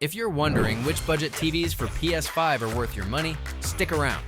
If you're wondering which budget TVs for PS5 are worth your money, stick around.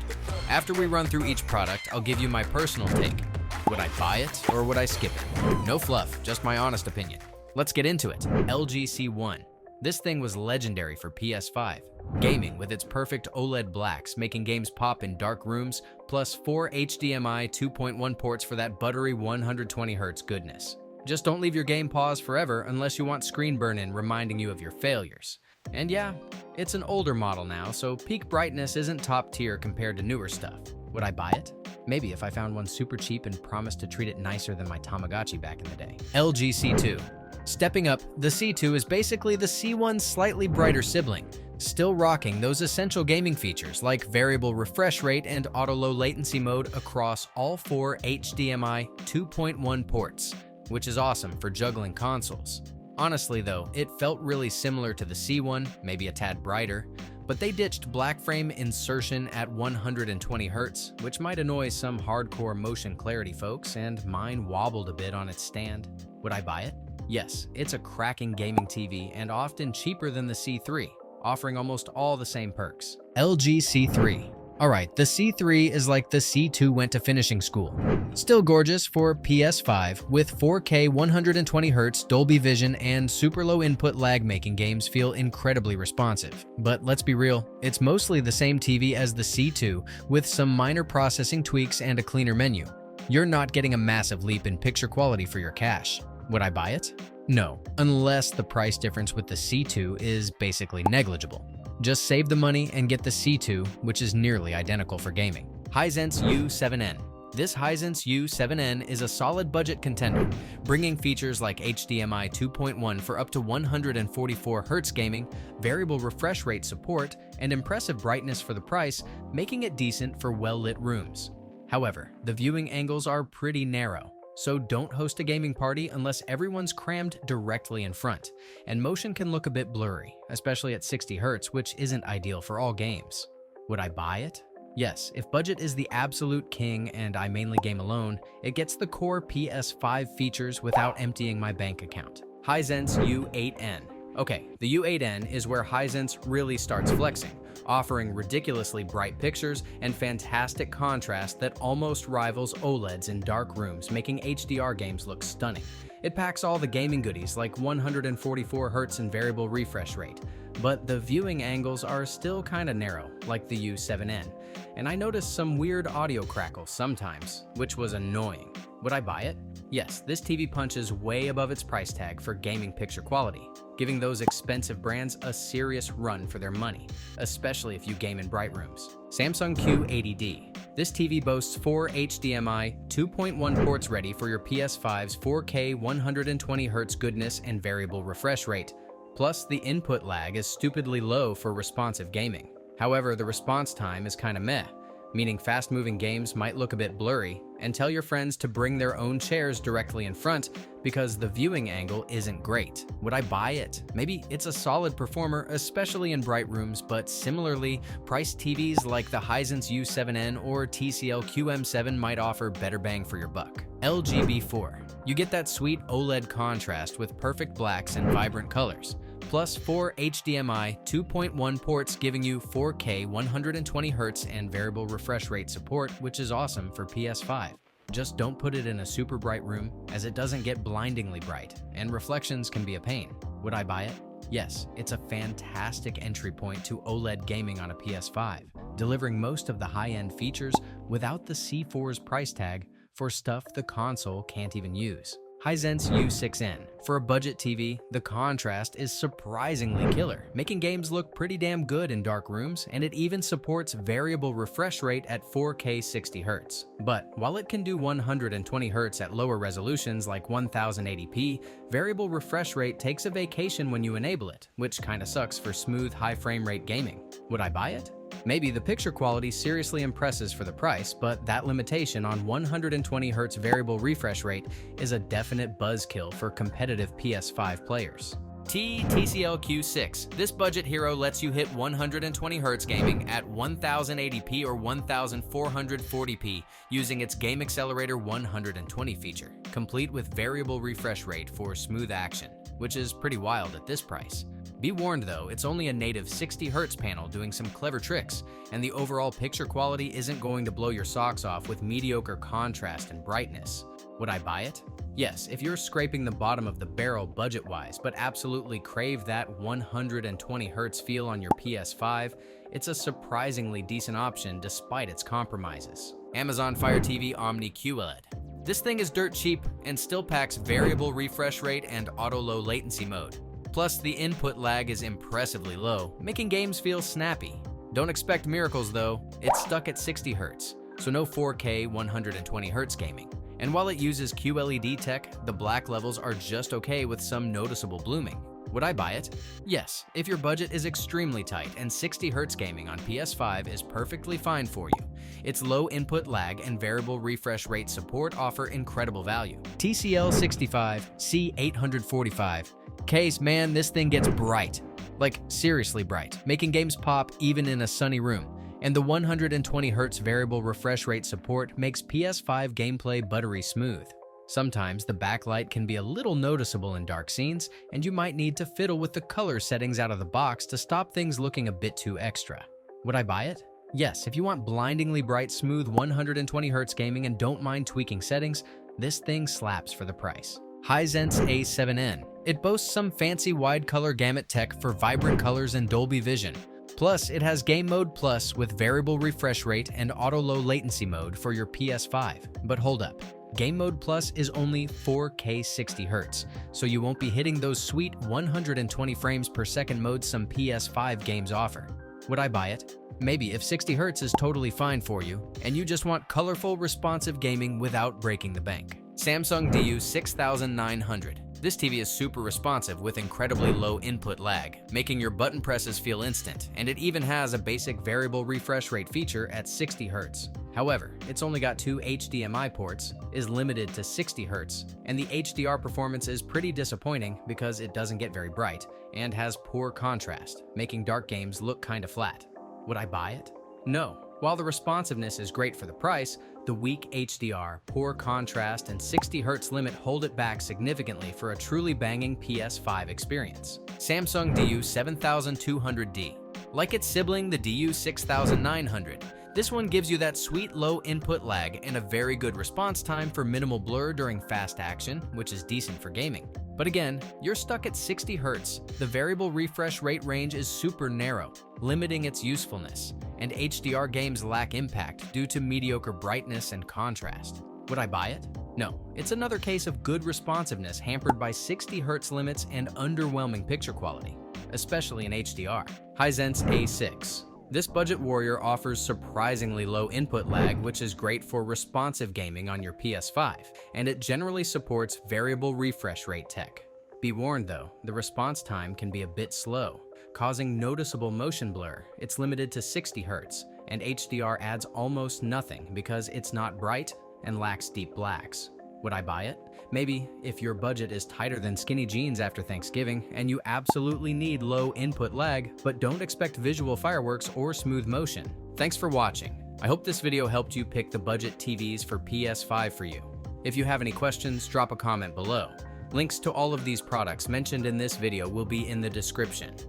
After we run through each product, I'll give you my personal take. Would I buy it or would I skip it? No fluff, just my honest opinion. Let's get into it. LG C1. This thing was legendary for PS5. Gaming with its perfect OLED blacks, making games pop in dark rooms, plus 4 HDMI 2.1 ports for that buttery 120Hz goodness. Just don't leave your game paused forever unless you want screen burn-in reminding you of your failures. And yeah, it's an older model now, so peak brightness isn't top tier compared to newer stuff. Would I buy it? Maybe if I found one super cheap and promised to treat it nicer than my Tamagotchi back in the day. LG C2. Stepping up, the C2 is basically the C1's slightly brighter sibling, still rocking those essential gaming features like variable refresh rate and auto-low latency mode across all 4 HDMI 2.1 ports, which is awesome for juggling consoles. Honestly though, it felt really similar to the C1, maybe a tad brighter, but they ditched black frame insertion at 120Hz, which might annoy some hardcore motion clarity folks, and mine wobbled a bit on its stand. Would I buy it? Yes, it's a cracking gaming TV and often cheaper than the C3, offering almost all the same perks. LG C3. Alright, the C3 is like the C2 went to finishing school. Still gorgeous for PS5 with 4K 120Hz Dolby Vision and super low input lag, making games feel incredibly responsive. But let's be real, it's mostly the same TV as the C2 with some minor processing tweaks and a cleaner menu. You're not getting a massive leap in picture quality for your cash. Would I buy it? No, unless the price difference with the C2 is basically negligible. Just save the money and get the C2, which is nearly identical for gaming. Heisens U7N. This Heisens U7N is a solid budget contender, bringing features like HDMI 2.1 for up to 144Hz gaming, variable refresh rate support, and impressive brightness for the price, making it decent for well-lit rooms. However, the viewing angles are pretty narrow, so don't host a gaming party unless everyone's crammed directly in front, and motion can look a bit blurry, especially at 60Hz, which isn't ideal for all games. Would I buy it? Yes, if budget is the absolute king and I mainly game alone, it gets the core PS5 features without emptying my bank account. Heisens U8N. Okay, the U8N is where Hisense really starts flexing, offering ridiculously bright pictures and fantastic contrast that almost rivals OLEDs in dark rooms, making HDR games look stunning. It packs all the gaming goodies like 144Hz and variable refresh rate, but the viewing angles are still kinda narrow, like the U7N, and I noticed some weird audio crackles sometimes, which was annoying. Would I buy it? Yes, this TV punches way above its price tag for gaming picture quality, giving those expensive brands a serious run for their money, especially if you game in bright rooms. Samsung Q80D. This TV boasts 4 HDMI 2.1 ports ready for your PS5's 4K 120Hz goodness and variable refresh rate. Plus, the input lag is stupidly low for responsive gaming. However, the response time is kinda meh, meaning fast-moving games might look a bit blurry, and tell your friends to bring their own chairs directly in front because the viewing angle isn't great. Would I buy it? Maybe it's a solid performer, especially in bright rooms, but similarly, priced TVs like the Heisens U7N or TCL QM7 might offer better bang for your buck. LGB4. You get that sweet OLED contrast with perfect blacks and vibrant colors, plus 4 HDMI 2.1 ports giving you 4K 120Hz and variable refresh rate support, which is awesome for PS5. Just don't put it in a super bright room, as it doesn't get blindingly bright, and reflections can be a pain. Would I buy it? Yes, it's a fantastic entry point to OLED gaming on a PS5, delivering most of the high-end features without the C4's price tag for stuff the console can't even use. Hisense U6N. For a budget TV, the contrast is surprisingly killer, making games look pretty damn good in dark rooms, and it even supports variable refresh rate at 4K 60Hz. But while it can do 120Hz at lower resolutions like 1080p, variable refresh rate takes a vacation when you enable it, which kinda sucks for smooth high frame rate gaming. Would I buy it? Maybe the picture quality seriously impresses for the price, but that limitation on 120Hz variable refresh rate is a definite buzzkill for competitive PS5 players. TCL Q6. This budget hero lets you hit 120Hz gaming at 1080p or 1440p using its Game Accelerator 120 feature, complete with variable refresh rate for smooth action, which is pretty wild at this price. Be warned though, it's only a native 60Hz panel doing some clever tricks, and the overall picture quality isn't going to blow your socks off with mediocre contrast and brightness. Would I buy it? Yes, if you're scraping the bottom of the barrel budget-wise, but absolutely crave that 120Hz feel on your PS5, it's a surprisingly decent option despite its compromises. Amazon Fire TV Omni QLED. This thing is dirt cheap and still packs variable refresh rate and auto low latency mode. Plus, the input lag is impressively low, making games feel snappy. Don't expect miracles though, it's stuck at 60Hz, so no 4K 120Hz gaming. And while it uses QLED tech, the black levels are just okay with some noticeable blooming. Would I buy it? Yes, if your budget is extremely tight and 60Hz gaming on PS5 is perfectly fine for you. Its low input lag and variable refresh rate support offer incredible value. TCL 65 C845. Case, man, this thing gets bright. Like, seriously bright, making games pop even in a sunny room. And the 120Hz variable refresh rate support makes PS5 gameplay buttery smooth. Sometimes the backlight can be a little noticeable in dark scenes, and you might need to fiddle with the color settings out of the box to stop things looking a bit too extra. Would I buy it? Yes, if you want blindingly bright, smooth 120Hz gaming and don't mind tweaking settings, this thing slaps for the price. Heisens A7N. It boasts some fancy wide color gamut tech for vibrant colors and Dolby Vision. Plus, it has Game Mode Plus with variable refresh rate and auto low latency mode for your PS5. But hold up. Game Mode Plus is only 4K 60Hz, so you won't be hitting those sweet 120 frames per second modes some PS5 games offer. Would I buy it? Maybe if 60Hz is totally fine for you, and you just want colorful, responsive gaming without breaking the bank. Samsung DU6900. This TV is super responsive with incredibly low input lag, making your button presses feel instant, and it even has a basic variable refresh rate feature at 60Hz. However, it's only got 2 HDMI ports, is limited to 60Hz, and the HDR performance is pretty disappointing because it doesn't get very bright and has poor contrast, making dark games look kinda flat. Would I buy it? No. While the responsiveness is great for the price, the weak HDR, poor contrast, and 60Hz limit hold it back significantly for a truly banging PS5 experience. Samsung DU7200D. Like its sibling, the DU6900, this one gives you that sweet low input lag and a very good response time for minimal blur during fast action, which is decent for gaming. But again, you're stuck at 60Hz. The variable refresh rate range is super narrow, limiting its usefulness, and HDR games lack impact due to mediocre brightness and contrast. Would I buy it? No. It's another case of good responsiveness hampered by 60Hz limits and underwhelming picture quality, especially in HDR. Heisens A6. This budget warrior offers surprisingly low input lag, which is great for responsive gaming on your PS5, and it generally supports variable refresh rate tech. Be warned though, the response time can be a bit slow, causing noticeable motion blur. It's limited to 60Hz, and HDR adds almost nothing because it's not bright and lacks deep blacks. Would I buy it? Maybe if your budget is tighter than skinny jeans after Thanksgiving and you absolutely need low input lag, but don't expect visual fireworks or smooth motion. Thanks for watching. I hope this video helped you pick the budget TVs for PS5 for you. If you have any questions, drop a comment below. Links to all of these products mentioned in this video will be in the description.